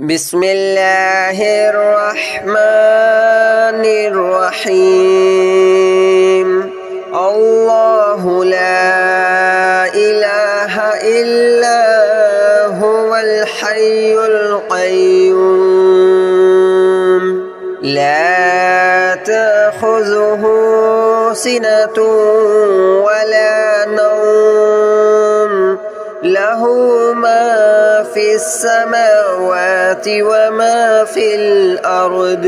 بسم الله الرحمن الرحيم الله لا إله إلا هو الحي القيوم لا تأخذه سنة ولا نوم له ما في السماوات وما في الأرض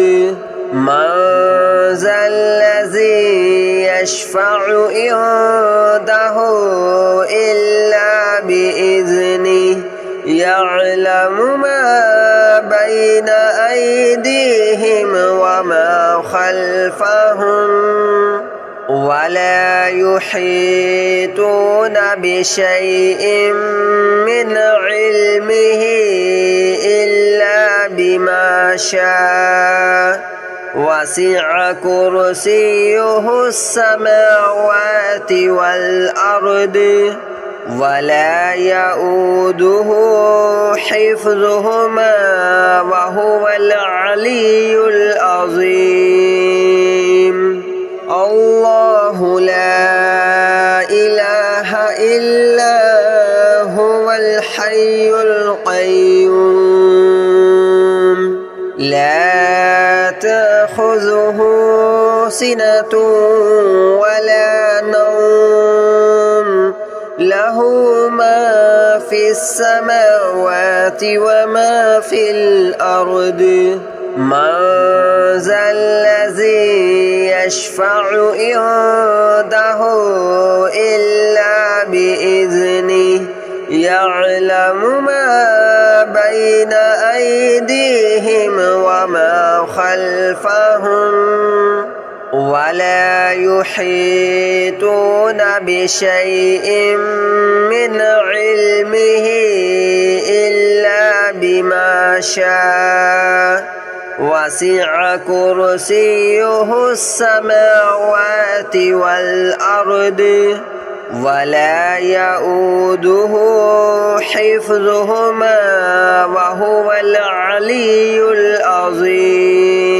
من ذا الذي يشفع عنده إلا بإذنه يعلم ما بين أيديهم وما خلفهم ولا يحيطون بشيء من علمه إلا بما شاء وسع كرسيه السماوات والأرض ولا يؤوده حفظهما وهو العلي العظيم الله لا إله إلا هو الحي القيوم لا تأخذه سنة ولا نوم له ما في السماوات وما في الأرض من ذا الذي يشفع عنده إلا بإذنه يعلم ما بين أيديهم وما خلفهم ولا يحيطون بشيء من علمه إلا بما شاء وسع كرسيه السماوات والأرض ولا يؤوده حفظهما وهو العلي العظيم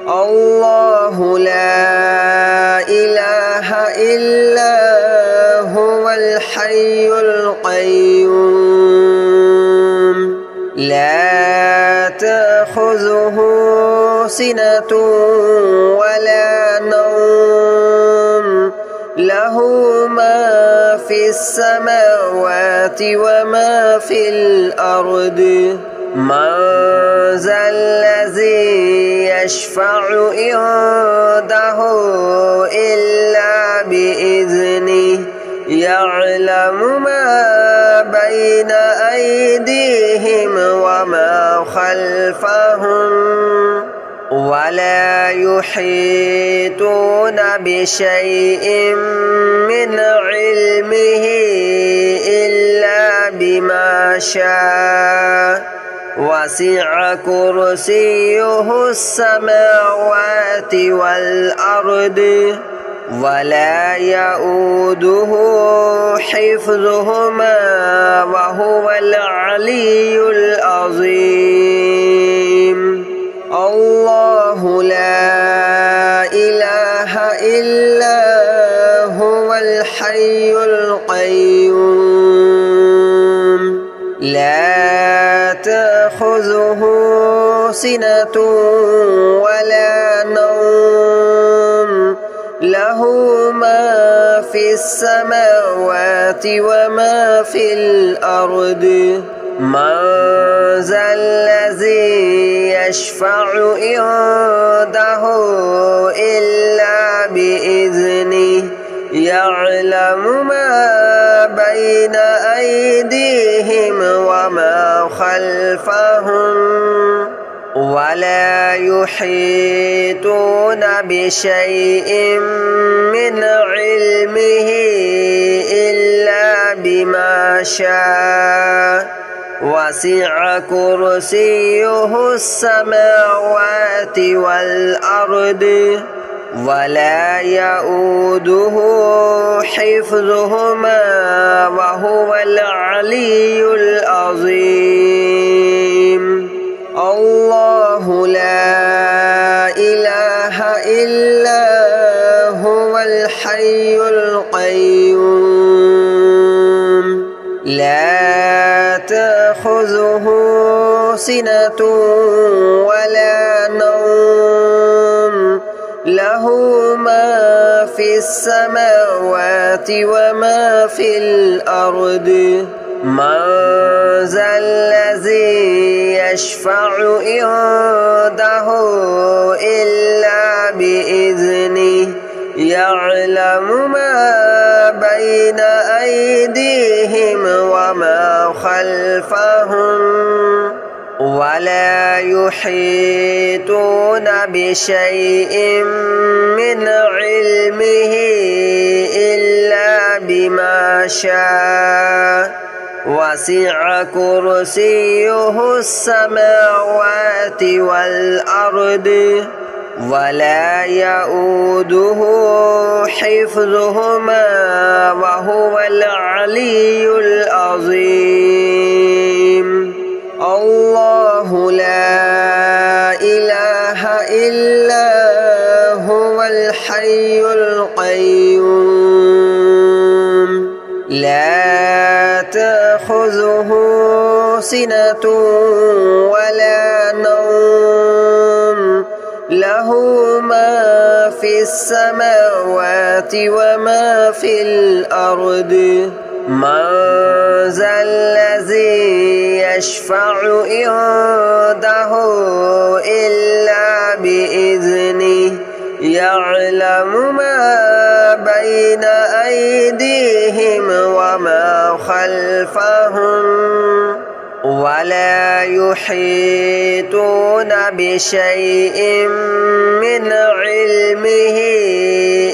الله لا إله إلا هو الحي القيوم لا تأخذه سنة ولا نوم له ما في السماوات وما في الأرض من ذا الذي يشفع عنده إلا بإذنه يعلم ما بين أيديهم وما خلفهم ولا يحيطون بشيء من علمه إلا بما شاء وسع كرسيه السماوات والأرض ولا يؤوده حفظهما وهو العلي العظيم الله لا إله إلا هو الحي القيوم لا تأخذه سنة ولا نوم له ما في السماوات وما في الأرض من ذا الذي يشفع عنده إلا بإذنه يعلم ما بين أيديهم وما خلفهم ولا يحيطون بشيء من علمه إلا بما شاء وسع كرسيه السماوات والأرض ولا يؤوده حفظهما وهو العلي العظيم. تأخذه سنة ولا نوم له ما في السماوات وما في الأرض من ذا الذي يشفع عنده إلا بإذنه يعلم ما بين أيديهم وما خلفهم ولا يحيطون بشيء من علمه إلا بما شاء وسع كرسيه السماوات والأرض ولا يؤوده حفظهما وهو العلي العظيم الله لا إله إلا هو الحي القيوم لا تأخذه سنة ولا نوم له ما في السماوات وما في الأرض من ذا الذي يشفع عنده إلا بإذنه يعلم ما بين أيديهم وما خلفهم ولا يحيطون بشيء من علمه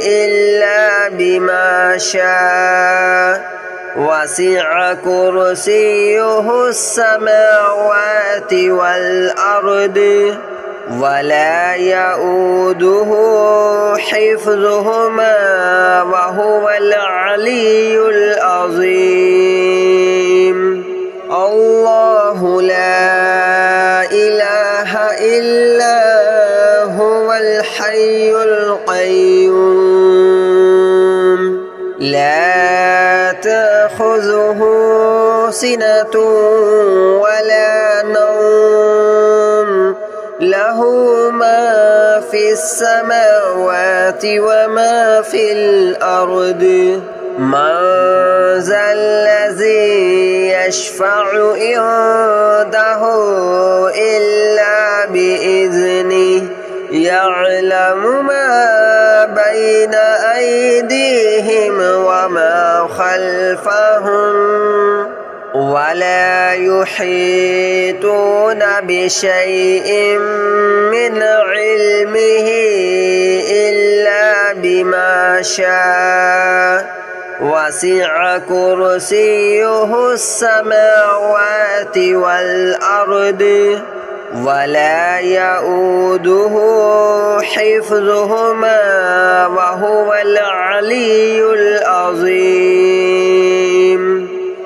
إلا بما شاء وسع كرسيه السماوات والأرض ولا يؤوده حفظهما وهو العلي العظيم الله لا إله إلا هو الحي القيوم لا تأخذه سنة ولا نوم له ما في السماوات وما في الأرض من ذا الذي يشفع عنده إلا بإذنه يعلم ما بين أيديهم وما خلفهم ولا يحيطون بشيء من علمه إلا بما شاء وسع كرسيه السماوات والأرض ولا يؤوده حفظهما وهو العلي العظيم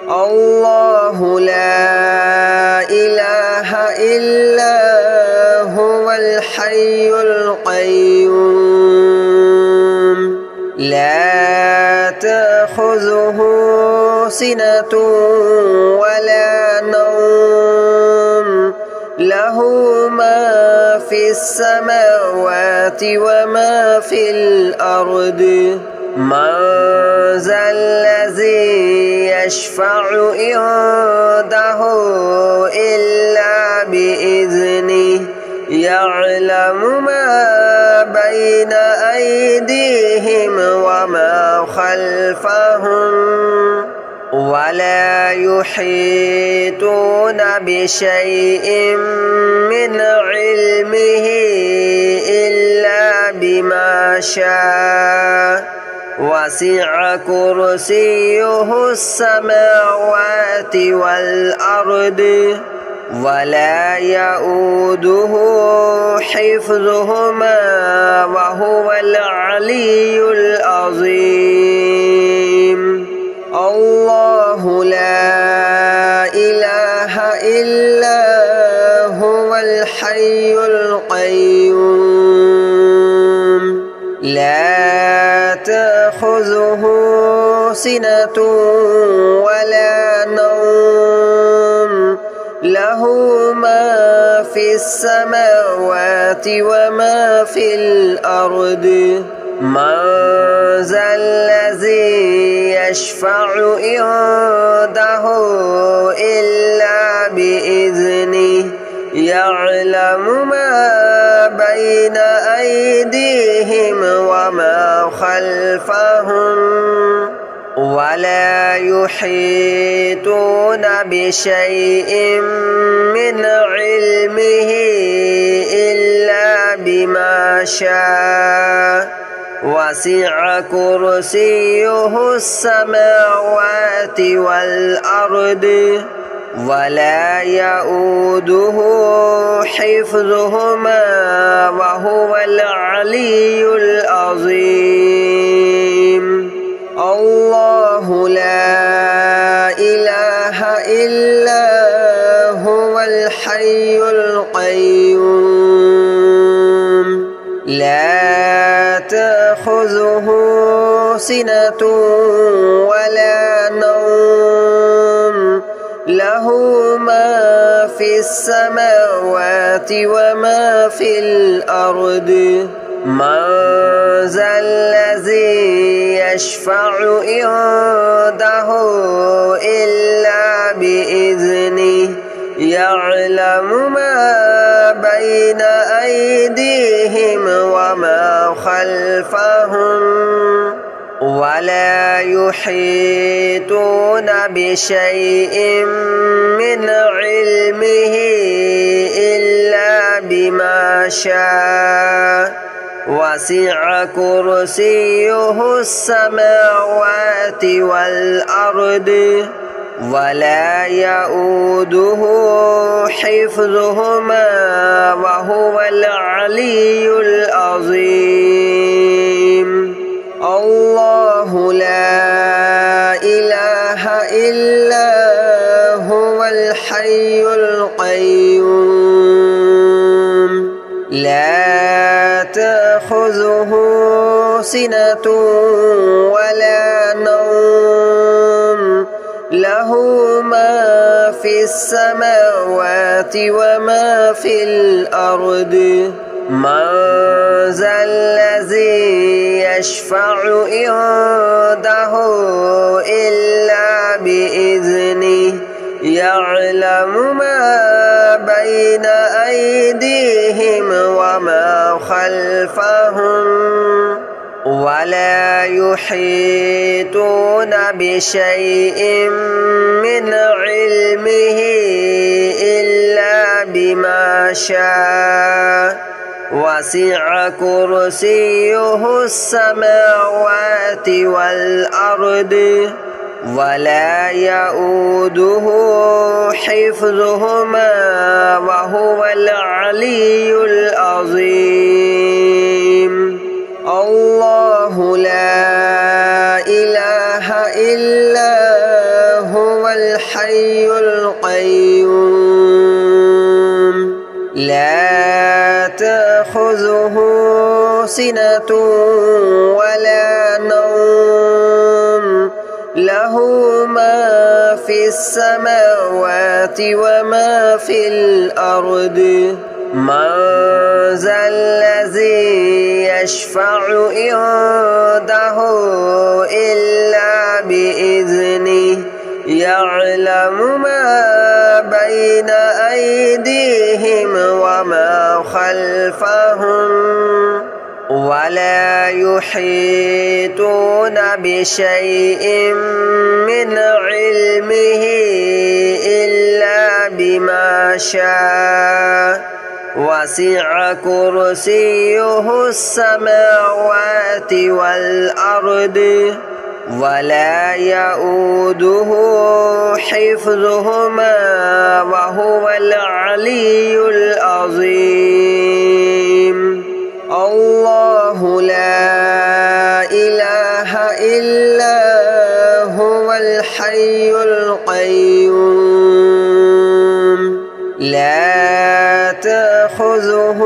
الله لا إله إلا هو الحي القيوم لا تأخذه سنة ولا نوم له ما في السماوات وما في الأرض من ذا الذي يشفع عنده إلا بإذنه يعلم ما بين أيديهم وما خلفهم ولا يحيطون بشيء من علمه إلا بما شاء وسع كرسيه السماوات والأرض ولا يؤوده حفظهما وهو العلي العظيم الله لا إله إلا هو الحي القيوم لا تأخذه سنة ولا نوم له له ما في السماوات وما في الأرض من ذا الذي يشفع عنده إلا بإذنه يعلم ما بين أيديهم وما خلفهم ولا يحيطون بشيء من علمه إلا بما شاء وسع كرسيه السماوات والأرض ولا يؤوده حفظهما وهو العلي العظيم الله لا إله إلا هو الحي القيوم لا تأخذه سنة ولا نوم له ما في السماوات وما في الأرض من ذا الذي يشفع عنده إلا بإذنه يعلم ما بين أيديهم وما خلفهم ولا يحيطون بشيء من علمه إلا بما شاء وسع كرسيه السماوات والأرض ولا يؤوده حفظهما وهو العلي العظيم الله لا إله إلا هو الحي القيوم لا تأخذه سنة ولا نوم له ما في السماوات وما في الأرض من ذا الذي يشفع عنده إلا بإذنه يعلم ما بين أيديهم وما خلفهم ولا يحيطون بشيء من علمه إلا بما شاء وسع كرسيه السماوات والأرض ولا يؤوده حفظهما وهو العلي العظيم الله لا إله إلا هو الحي القيوم لا تأخذه سنة ولا نوم له ما في السماوات وما في الأرض من ذا الذي يشفع عنده إلا بإذنه يعلم ما بين أيديهم وما خلفهم ولا يحيطون بشيء من علمه إلا بما شاء وسع كرسيه السماوات والأرض ولا يؤوده حفظهما وهو العلي العظيم الله لا إله إلا هو الحي القيوم لا تأخذه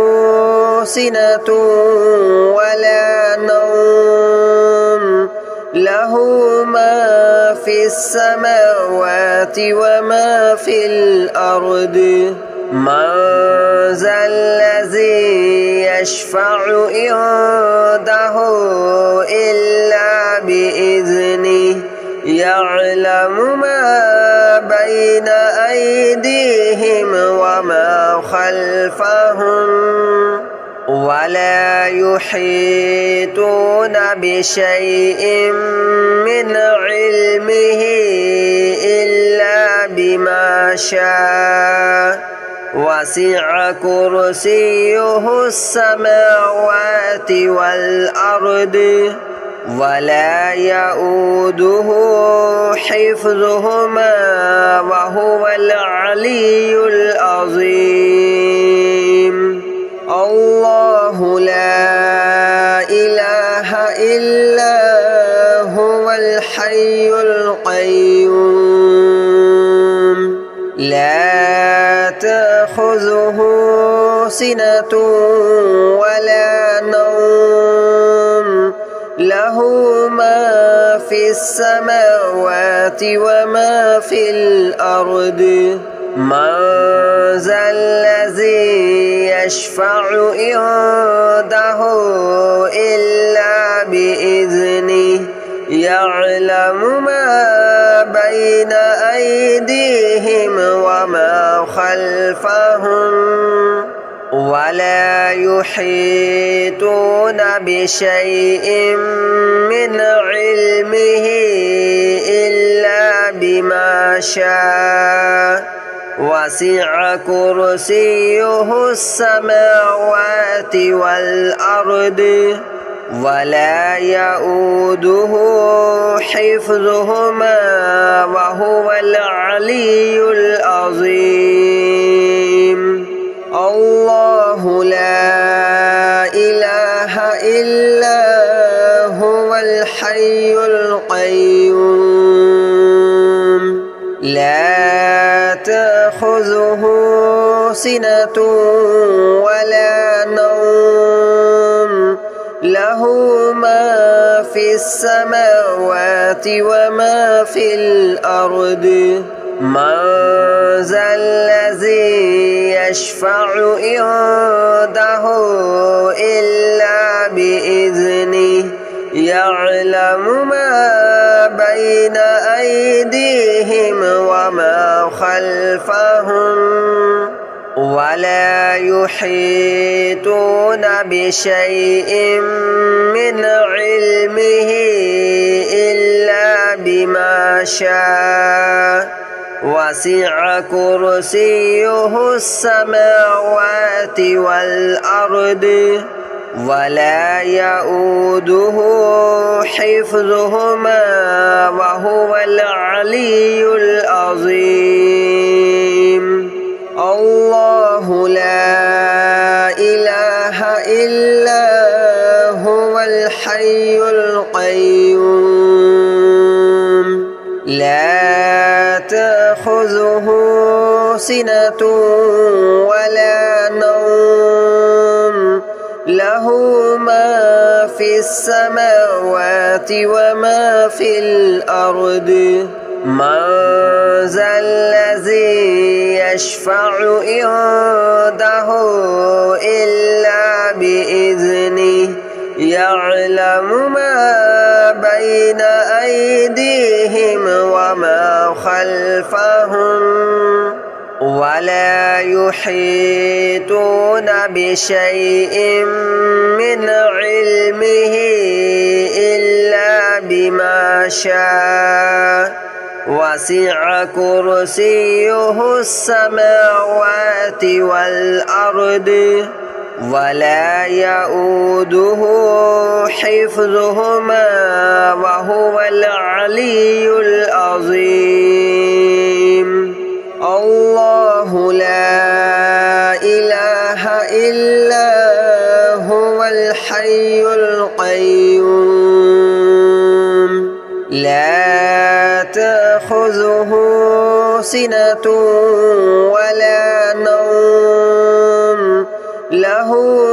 سنة ولا نوم له له ما في السماوات وما في الأرض من ذا الذي يشفع عنده إلا بإذنه يعلم ما بين أيديهم وما خلفهم ولا يحيطون بشيء من علمه إلا بما شاء وسع كرسيه السماوات والأرض ولا يؤوده حفظهما وهو العلي العظيم الله لا إله إلا هو الحي القيوم لا تأخذه سنة ولا نوم له ما في السماوات وما في الأرض من ذا الذي يشفع عنده إلا بإذنه يعلم ما بين أيديهم وما خلفهم ولا يحيطون بشيء من علمه إلا بما شاء وسع كرسيه السماوات والأرض ولا يؤوده حفظهما وهو العلي العظيم الله لا إله إلا هو الحي القيوم لا تأخذه سنة ولا نوم له ما في السماوات وما في الأرض من ذا الذي يشفع عنده إلا بإذنه يعلم ما بين أيديهم وما خلفهم ولا يحيطون بشيء من علمه إلا بما شاء وسع كرسيه السماوات والأرض ولا يؤوده حفظهما وهو العلي العظيم الله لا إله إلا هو الحي القيوم لا تأخذه سنة ولا نوم له ما في السماوات وما في الأرض من ذا الذي يشفع عنده إلا بإذنه يعلم ما بين أيديهم وما خلفهم ولا يحيطون بشيء من علمه إلا بما شاء وسع كرسيه السماوات والأرض ولا يؤوده حفظهما وهو العلي العظيم الله لا إله إلا هو الحي القيوم لا تأخذه سنة ولا نوم له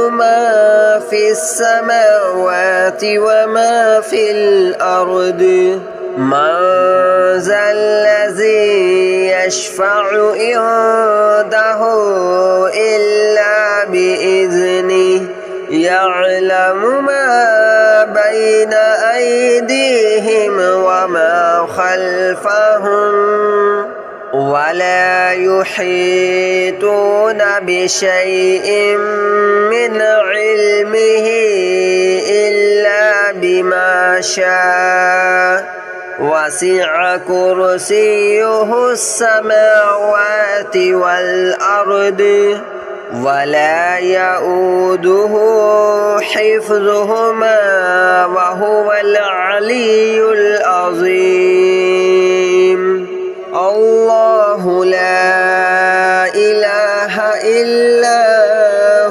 ما في السماوات وما في الأرض من ذا الذي يشفع عنده إلا بإذنه يعلم ما بين أيديهم وما خلفهم ولا يحيطون بشيء من علمه إلا بما شاء وسع كرسيه السماوات والأرض ولا يؤوده حفظهما وهو العلي العظيم الله لا إله إلا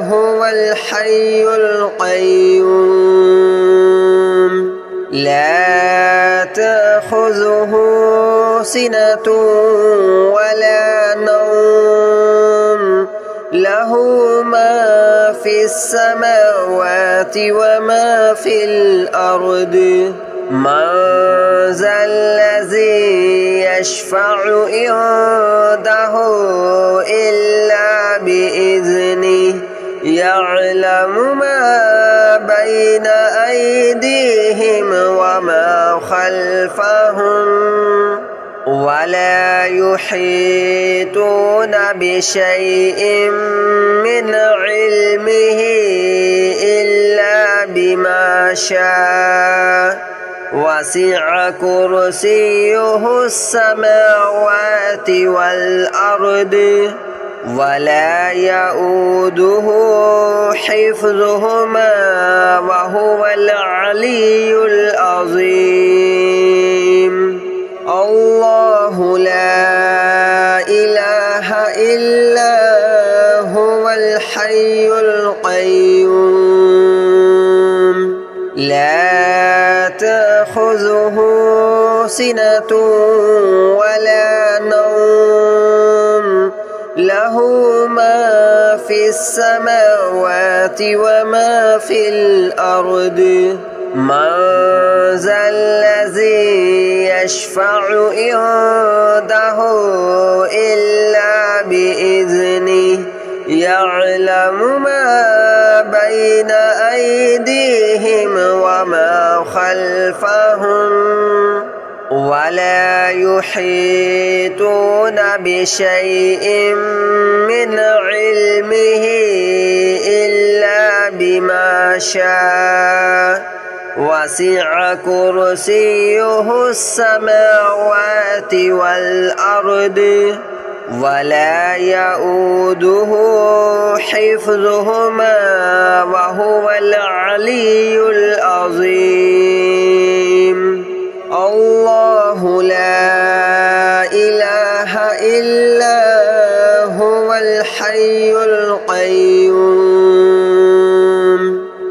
هو الحي القيوم لا تأخذه سنة ولا نوم له ما في السماوات وما في الأرض من ذا الذي يشفع عنده إلا بإذنه يعلم ما بين أيديهم وما خلفهم ولا يحيطون بشيء من علمه إلا بما شاء وسع كرسيه السماوات والأرض ولا يؤوده حفظهما وهو العلي العظيم الله لا إله إلا هو الحي القيوم لا تأخذه سنة ولا نوم له ما في السماوات وما في الأرض من ذا الذي يشفع عنده إلا بإذنه يعلم ما بين أيديهم وما خلفهم ولا يحيطون بشيء من علمه إلا بما شاء وسع كرسيه السماوات والأرض ولا يؤوده حفظهما وهو العلي العظيم الله لا إله إلا هو الحي القيوم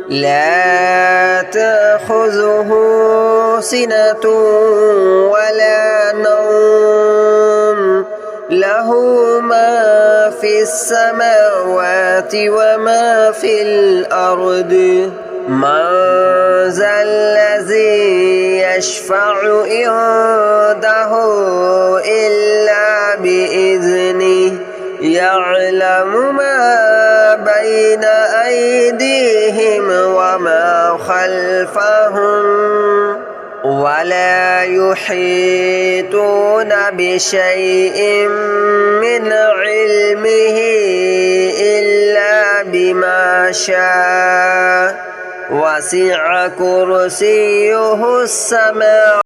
لا تأخذه سنة ولا نوم له ما في السماوات وما في الأرض من ذا الذي يشفع عنده إلا بإذنه يعلم ما بين أيديهم وما خلفهم ولا يحيطون بشيء من علمه إلا بما شاء وسع كرسيه السماوات